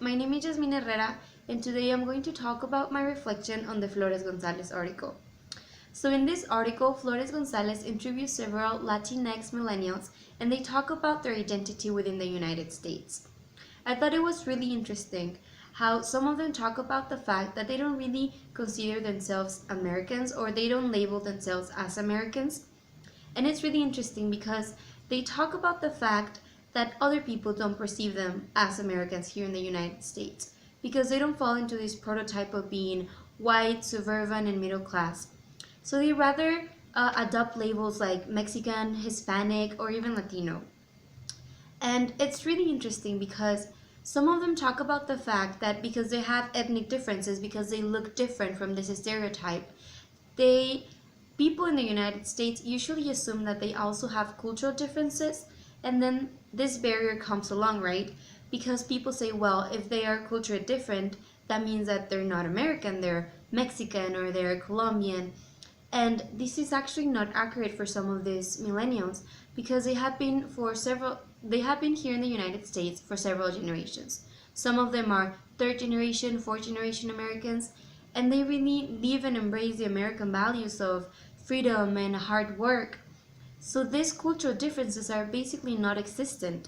my name is Jasmine Herrera, and today I'm going to talk about my reflection on the Flores-Gonzalez article. So in this article, Flores-Gonzalez interviews several Latinx millennials, and they talk about their identity within the United States. I thought it was really interesting how some of them talk about the fact that they don't really consider themselves Americans or they don't label themselves as Americans. And it's really interesting because they talk about the fact that other people don't perceive them as Americans here in the United States because they don't fall into this prototype of being white, suburban, and middle class. So they rather adopt labels like Mexican, Hispanic, or even Latino. And it's really interesting because some of them talk about the fact that because they have ethnic differences, because they look different from this stereotype, they people in the United States usually assume that they also have cultural differences, and then this barrier comes along, right? Because people say, well, if they are culturally different, that means that they're not American, they're Mexican or they're Colombian. And this is actually not accurate for some of these millennials because they have been here in the United States for several generations. Some of them are third generation, fourth generation Americans, and they really live and embrace the American values of freedom and hard work. So these cultural differences are basically not existent,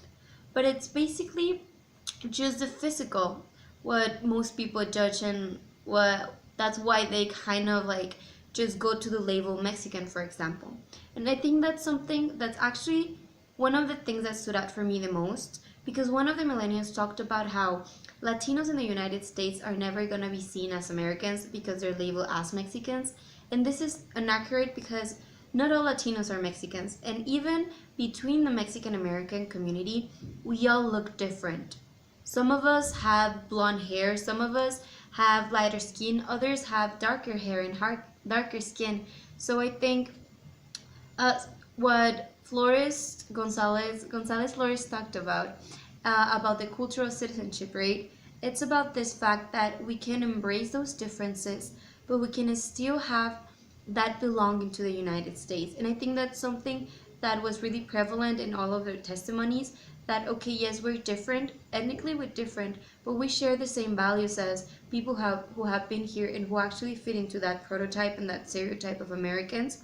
but it's basically just the physical what most people judge, and what that's why they kind of like just go to the label Mexican, for example. And I think that's something that's actually one of the things that stood out for me the most, because one of the millennials talked about how Latinos in the United States are never going to be seen as Americans because they're labeled as Mexicans. And this is inaccurate because not all Latinos are Mexicans. And even between the Mexican American community, we all look different. Some of us have blonde hair, some of us have lighter skin, others have darker hair and darker skin. So I think what Gonzalez Flores talked about the cultural citizenship, right? It's about this fact that we can embrace those differences, but we can still have that belonging to the United States. And I think that's something that was really prevalent in all of their testimonies, that okay, yes, we're different, ethnically we're different, but we share the same values as people who have been here and who actually fit into that prototype and that stereotype of Americans.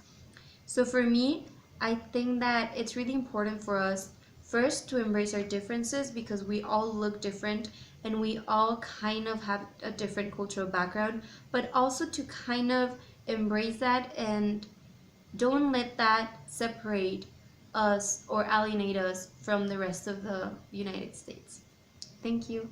So for me, I think that it's really important for us first to embrace our differences because we all look different and we all kind of have a different cultural background, but also to kind of embrace that and don't let that separate us or alienate us from the rest of the United States. Thank you.